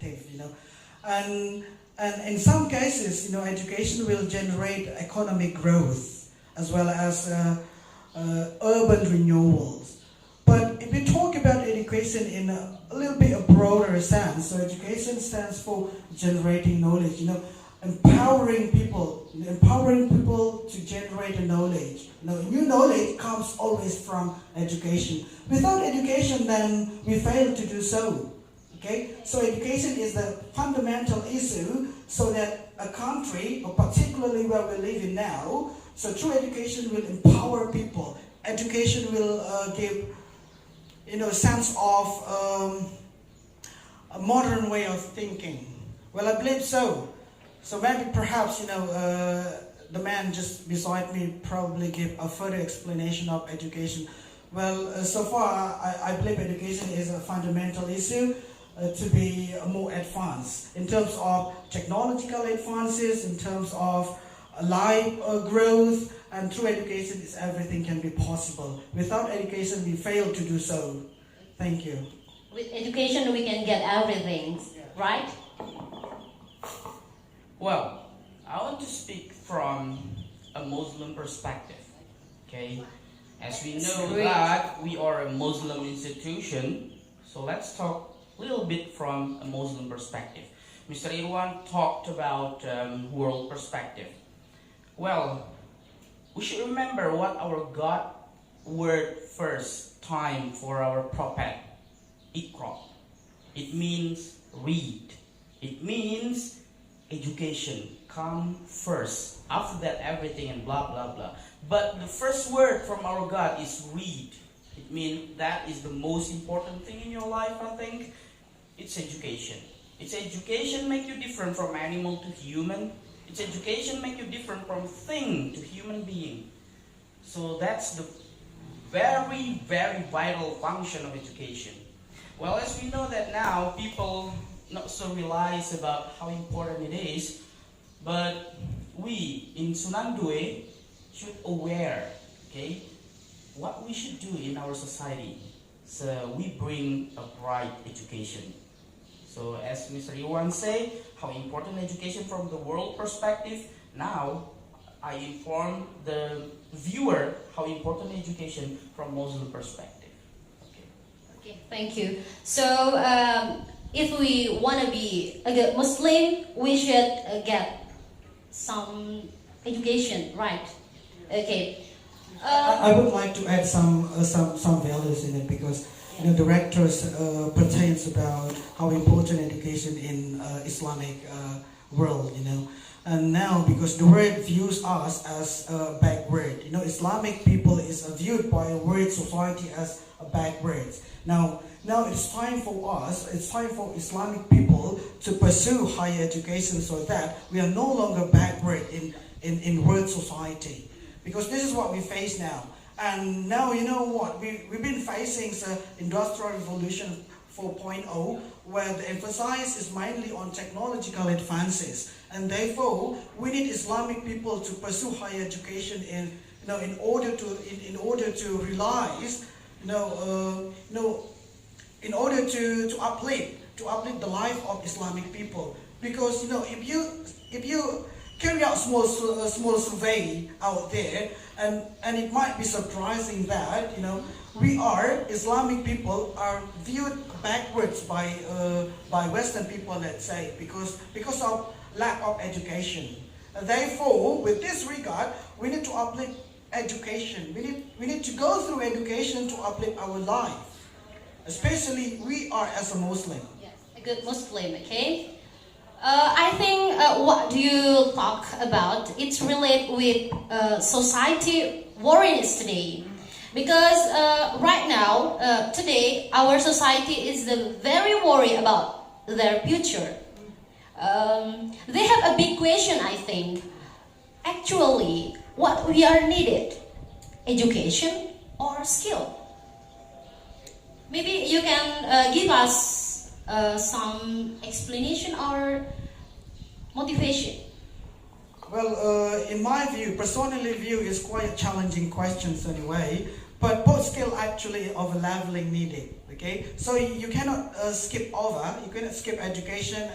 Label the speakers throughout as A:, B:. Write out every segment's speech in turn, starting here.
A: perspective, and in some cases, education will generate economic growth as well as urban renewals. But if we talk about education in a little bit of broader sense, so education stands for generating knowledge, empowering people to generate knowledge. New knowledge comes always from education. Without education, then we fail to do so. Okay, so education is the fundamental issue, so that a country, or particularly where we live in now, so through education will empower people. Education will give, a sense of a modern way of thinking. Well, I believe so. So maybe perhaps, the man just beside me probably give a further explanation of education. Well, so far, I believe education is a fundamental issue to be more advanced in terms of technological advances, in terms of life growth, and through education, everything can be possible. Without education, we fail to do so. Thank you.
B: With education, we can get everything, right?
C: Well, I want to speak from a Muslim perspective. Okay, as we know that we are a Muslim institution, so let's talk a little bit from a Muslim perspective. Mr. Irwan talked about world perspective. Well, we should remember what our God word first time for our prophet, Iqra. It means read. It means education come first. After that, everything and blah blah blah. But the first word from our God is read. It means that is the most important thing in your life, I think. It's education. It's education make you different from animal to human. It's education make you different from thing to human being. So that's the very, very vital function of education. Well, as we know that now, people not so realize about how important it is, but we in SUNAN DOE should aware, okay, what we should do in our society. So we bring a bright education. So as Mr. Iwan say, how important education from the world perspective. Now, I inform the viewer how important education from Muslim perspective.
B: Okay, thank you. So, if we want to be a good Muslim, we should get some education, right? Okay.
A: I would like to add some values in it, because directors pertains about how important education in Islamic world, and now because the world views us as backward, Islamic people is viewed by a world society as backwards. Now it's time for us, it's time for Islamic people to pursue higher education, so that we are no longer backward in world society, because this is what we face now. And now, you know what, we've been facing the Industrial Revolution 4.0, where the emphasis is mainly on technological advances, and therefore we need Islamic people to pursue higher education in order to realize, in order to uplift the life of Islamic people. Because if you carry out small survey out there, and it might be surprising that we are Islamic people are viewed backwards by Western people, let's say, because of lack of education. And therefore, with this regard, we need to uplift education. We need to go through education to uplift our life, especially we are as a Muslim.
B: Yes, a good Muslim. Okay. I think what do you talk about, it's related with society worries today. Because right now, today, our society is very worried about their future. They have a big question, I think. Actually, what we are needed? Education or skill? Maybe you can give us some explanation or motivation.
A: Well, in my view, personally view, is quite challenging questions anyway. but both skill actually of leveling needed. Okay, so you cannot skip over. You cannot skip education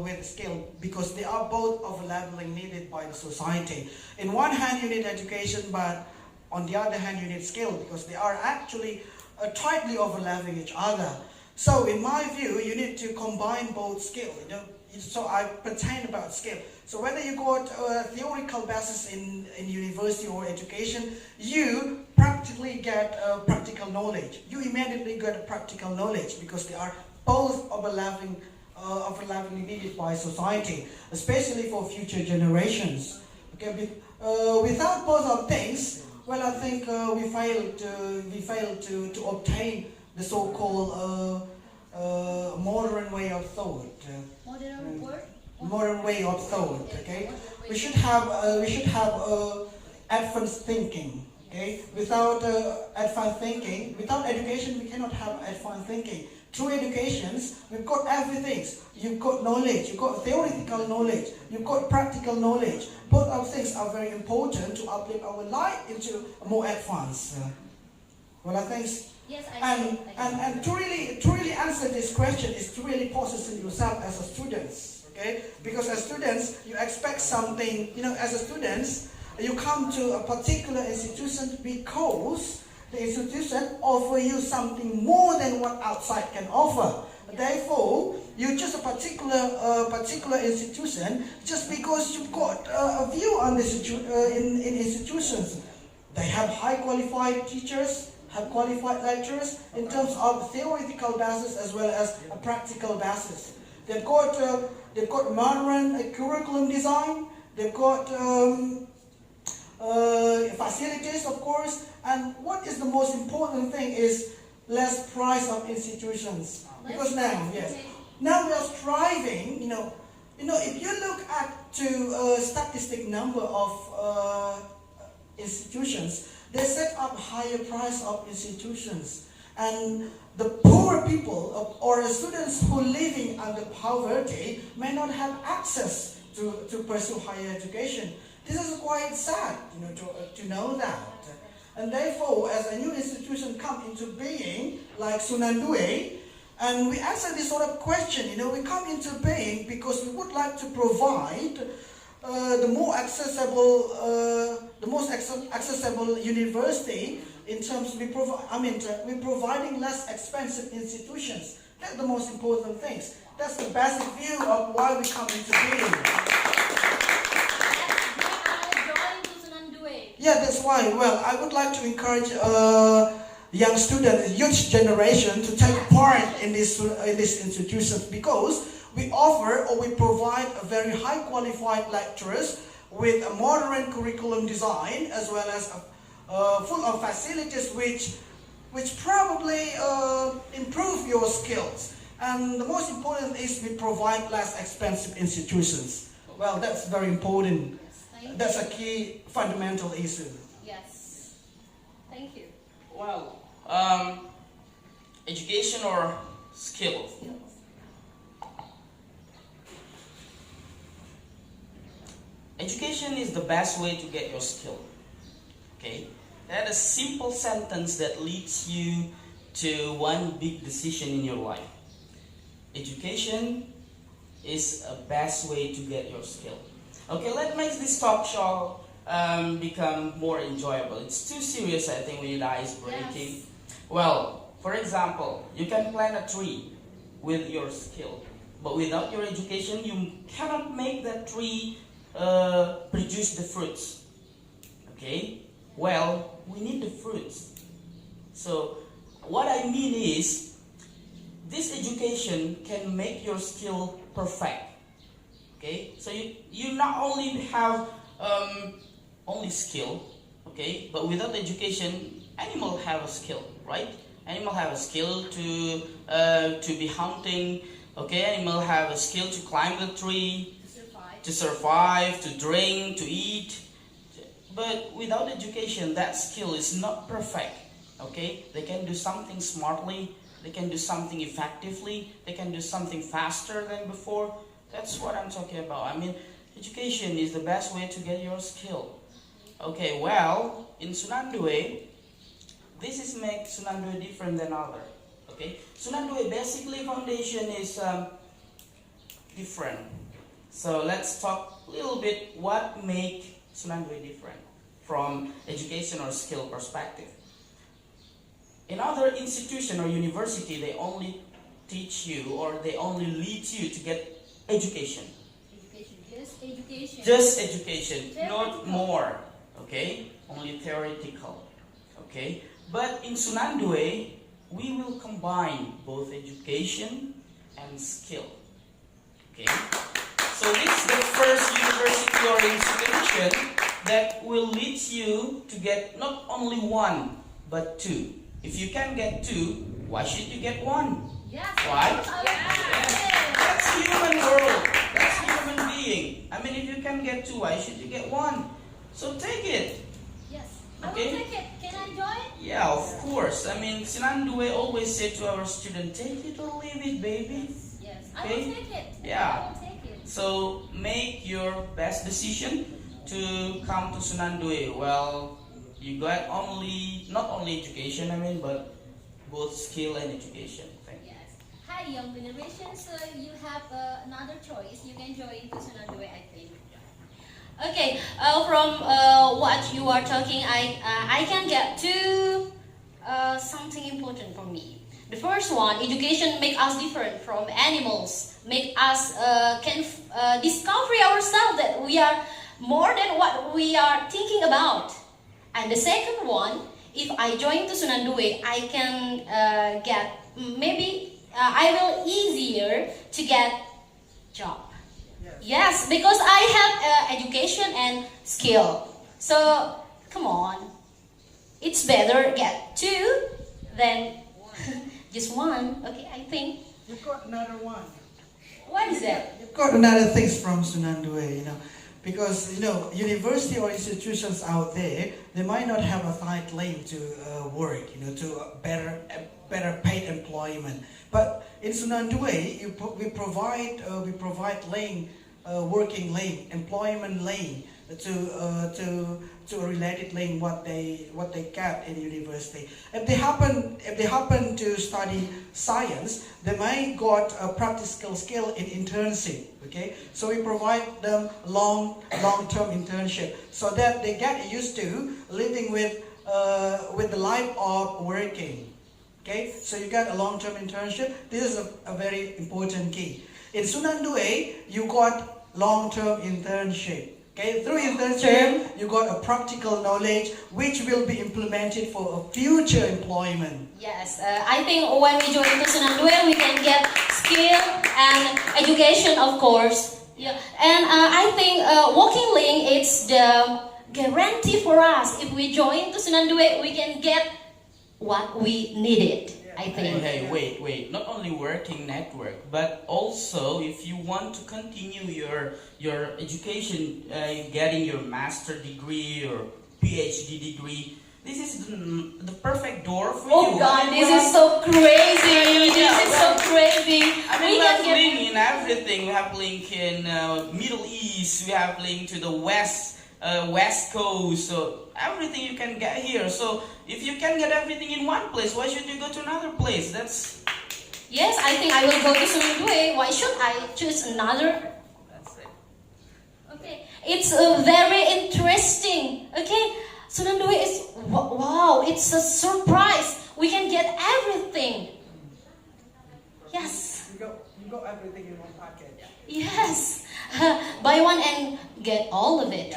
A: with skill, because they are both of leveling needed by the society. In one hand, you need education, but on the other hand, you need skill, because they are actually tightly overlapping each other. So in my view, you need to combine both skill. So I pertain about skill. So whether you got a theoretical basis in university or education, you practically get practical knowledge. You immediately get practical knowledge, because they are both overlapping needed by society, especially for future generations. Okay, without both of things, well, I think we failed to obtain the so-called modern way of thought. Modern way of thought. Okay, we should have advanced thinking. Okay, without advanced thinking, without education, we cannot have advanced thinking. Through educations, we've got everything. You've got knowledge, you've got theoretical knowledge, you've got practical knowledge. Both of things are very important to uplift our life into a more advanced. Well, I think.
B: Yes,
A: and to really answer this question is to really position yourself as a student. Okay, because as students, you expect something. As a student, you come to a particular institution because the institution offers you something more than what outside can offer. Therefore, you choose a particular institution just because you've got a view on this in institutions. They have high qualified teachers, have qualified lecturers in terms of theoretical basis as well as a practical basis. They've got modern curriculum design. They've got facilities, of course. And what is the most important thing is less price of institutions. Because now we are striving. If you look at statistic number of institutions, they set up higher price of institutions, and the poor people or students who are living under poverty may not have access to pursue higher education. This is quite sad, to know that. And therefore, as a new institution come into being, like SUNAN DOE, and we answer this sort of question, we come into being because we would like to provide the most accessible university in terms of we're providing less expensive institutions. That's the most important things. That's the basic view of why we come into being. Yeah, that's why. Well, I would like to encourage young students, youth generation, to take part in this institution, because we offer or we provide a very high qualified lecturers with a modern curriculum design as well as full of facilities which probably improve your skills. And the most important is we provide less expensive institutions. Well, that's very important. That's a key fundamental issue.
B: Yes. Thank you.
C: Well, education or skills? Education is the best way to get your skill. Okay? That is a simple sentence that leads you to one big decision in your life. Education is a best way to get your skill. Okay, let's make this talk show become more enjoyable. It's too serious, I think, with the ice breaking. Yes. Well, for example, you can plant a tree with your skill, but without your education, you cannot make that tree produce the fruits. Okay? Well, we need the fruits. So, what I mean is, this education can make your skill perfect. Okay? So you not only have only skill, okay, but without education, animal have a skill, right? Animal have a skill to be hunting. Okay, animal have a skill to climb the tree, to survive, to drink, to eat. But without education, that skill is not perfect. Okay, they can do something smartly, they can do something effectively, they can do something faster than before. That's what I'm talking about. I mean, education is the best way to get your skill. Okay, well, in SUNAN DOE, this is make SUNAN DOE different than other. Okay, SUNAN DOE basically foundation is different. So let's talk a little bit what make SUNAN DOE different from education or skill perspective. In other institution or university, they only teach you or they only lead you to get education.
B: Just education.
C: Just education,
B: Theoretical.
C: not more. Okay, only theoretical. Okay, but in SUNAN DOE, we will combine both education and skill. Okay, so this is the first university or institution that will lead you to get not only one but two. If you can get two, why should you get one?
B: Yes.
C: Right?
B: Yeah.
C: That's human world. That's human being. I mean, if you can get two, why should you get one? So take it.
B: Yes. I
C: Okay.
B: will take it. Can I join?
C: Yeah, of course. I mean, SUNAN DOE always say to our student, take it or leave it, baby.
B: Yes. I
C: Okay.
B: will take it.
C: Yeah.
B: I will take it.
C: So make your best decision to come to SUNAN DOE. Well, you got not only education, I mean, but both skill and education. Thank you.
B: Yes. Hi, young generation. So you have another choice. You can join to SUNAN DOE, I think. Okay. From what you are talking, I can get to something important for me. The first one, education make us different from animals. Make us can discover ourselves that we are more than what we are thinking about. And the second one, if I join to SUNAN DOE, I can get maybe I will easier to get job. Yes, because I have education and skill. So come on, it's better get two than just one. Okay, I think.
A: You've got another one.
B: What is that?
A: You've got another things from SUNAN DOE, because university or institutions out there, they might not have a tight link to work, to better paid employment. But in SUNAN DOE, we provide lane, working lane, employment lane to a related lane what they get in university. If they happen to study science, they might got a practical skill in internship. Okay, so we provide them long-term internship so that they get used to living with the life of working. Okay, so you got a long-term internship. This is a very important key. In SUNAN DOE, you got long-term internship. Okay, through internship, you got a practical knowledge which will be implemented for a future employment.
B: Yes, I think when we join to SUNAN DOE, we can get skill and education, of course. Yeah, and I think working link is the guarantee for us. If we join to SUNAN DOE, we can get what we needed. I think.
C: Hey, wait. Not only working network, but also if you want to continue your education, getting your master degree or PhD degree, this is the perfect door for you.
B: Oh God, this is so crazy. This is so crazy.
C: I mean, we have link in everything. We have link in Middle East. We have link to the West Coast. So everything you can get here. So if you can get everything in one place, why should you go to another place?
B: Yes, I think I will go to SUNAN DOE. Why should I choose another?
C: That's it.
B: Okay, it's very interesting. Okay, SUNAN DOE is wow. It's a surprise. We can get everything. Yes.
A: You got everything in one package.
B: Yes. Buy one and get all of it.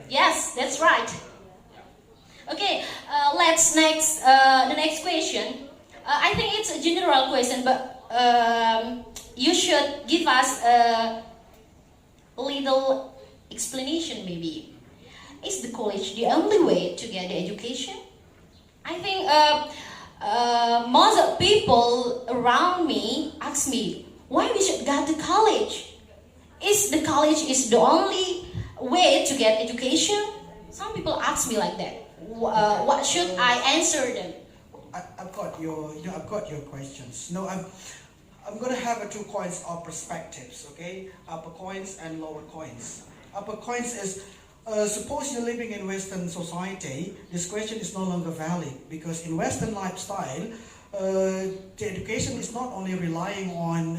B: Yes, that's right. Okay, let's the next question. I think it's a general question, but you should give us a little explanation maybe. Is the college the only way to get the education? I think most of people around me ask me, why we should go to college? Is the college is the only way to get education? Some people ask me like that. What should I answer them?
A: I've got your questions. No, I'm gonna have two coins of perspectives. Okay, upper coins and lower coins. Upper coins is suppose you're living in Western society, this question is no longer valid because in Western lifestyle, the education is not only relying on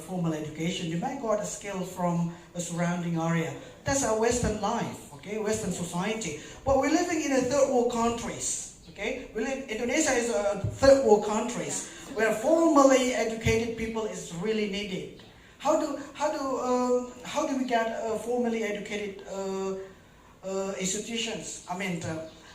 A: formal education. You might got a skill from a surrounding area. That's our Western life, okay, Western society. But we're living in a third world countries, okay. Indonesia is a third world countries where formally educated people is really needed. How do we get formally educated institutions? I mean,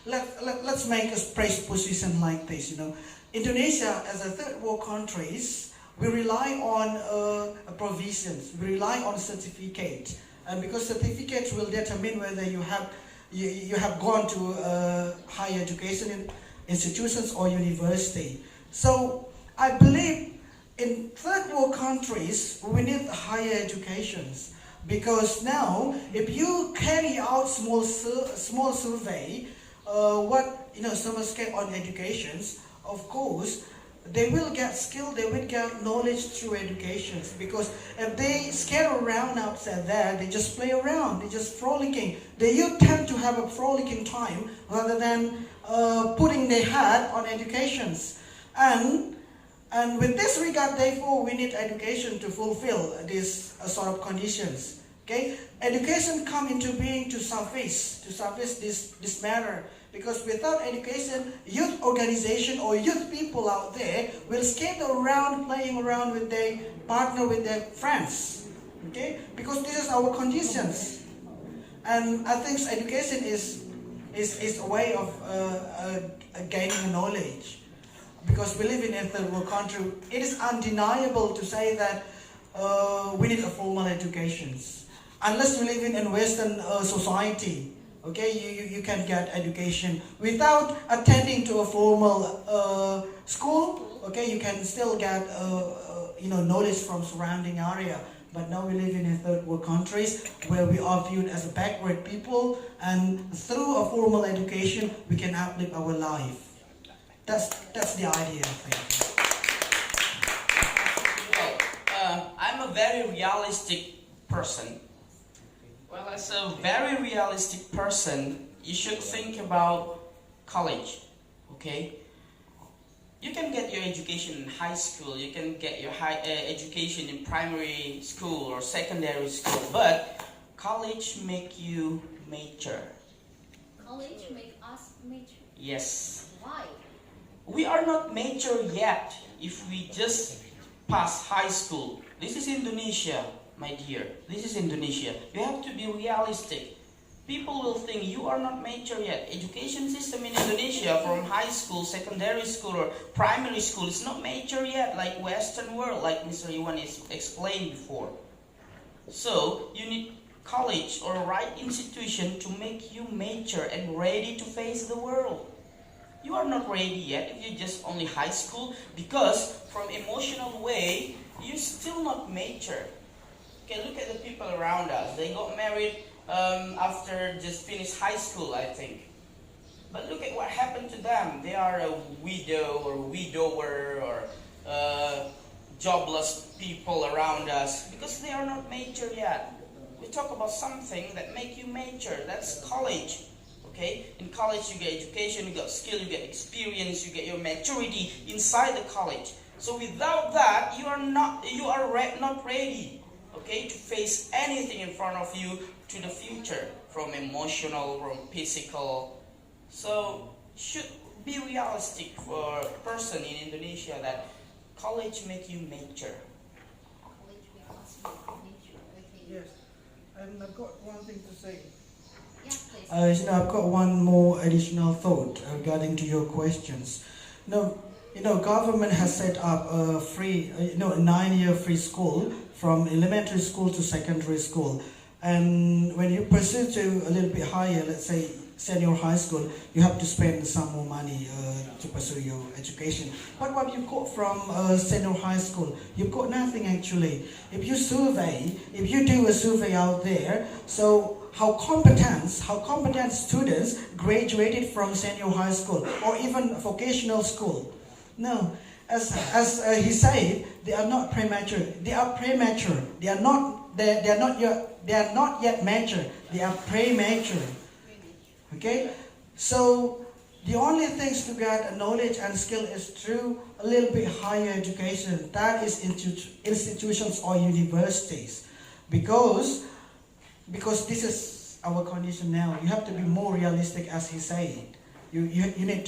A: let's make a presupposition like this. You know, Indonesia as a third world countries, we rely on provisions. We rely on certificate, and because certificates will determine whether you have gone to higher education institutions or university. So I believe in third world countries we need higher educations. Because now, if you carry out small survey, what someone's get on educations, of course, they will get skill, they will get knowledge through educations. Because if they scare around outside there, they just play around, they just frolicking. The youth tend to have a frolicking time rather than putting their head on educations. And with this regard, therefore, we need education to fulfill these sort of conditions. Okay, education come into being to service this matter. Because without education, youth organization or youth people out there will skate around, playing around with their partner, with their friends. Okay, because this is our conditions. And I think education is a way of gaining knowledge. Because we live in a third world country, it is undeniable to say that we need a formal education. Unless you live in a Western society, okay, you can get education without attending to a formal school. Okay, you can still get knowledge from surrounding area. But now we live in a third world countries where we are viewed as a backward people, and through a formal education we can outlive our life. That's the idea, I think.
C: Well, I'm a very realistic person. Well, as a very realistic person, you should think about college, okay? You can get your education in high school, you can get your education in primary school or secondary school, but college make you mature.
B: College make us mature?
C: Yes.
B: Why?
C: We are not mature yet if we just pass high school. This is Indonesia, my dear. This is Indonesia. You have to be realistic. People will think you are not mature yet. Education system in Indonesia from high school, secondary school or primary school is not mature yet like Western world, like Mr. Iwan explained before. So you need college or right institution to make you mature and ready to face the world. You are not ready yet if you just only high school, because from emotional way, you're still not mature. Okay, look at the people around us. They got married after just finished high school, I think. But look at what happened to them. They are a widow or widower or jobless people around us because they are not mature yet. We talk about something that make you mature. That's college. Okay, in college you get education, you get skill, you get experience, you get your maturity inside the college. So without that, you are not ready, okay, to face anything in front of you to the future, from emotional, from physical. So should be realistic for a person in Indonesia that college make you mature.
B: College make us mature. Okay.
A: Yes, and I've got one thing to say.
B: Yeah, please.
A: I've got one more additional thought regarding to your questions. Government has set up a free, a 9-year free school from elementary school to secondary school. And when you pursue to a little bit higher, let's say senior high school, you have to spend some more money to pursue your education. But what you've got from senior high school, you've got nothing actually. If you do a survey out there, so how competent students graduated from senior high school or even vocational school? No, as he said, they are not premature. They are premature. They are not yet mature. They are premature. Okay, so the only things to get knowledge and skill is through a little bit higher education. That is institutions or universities, because this is our condition now. You have to be more realistic, as he said. You need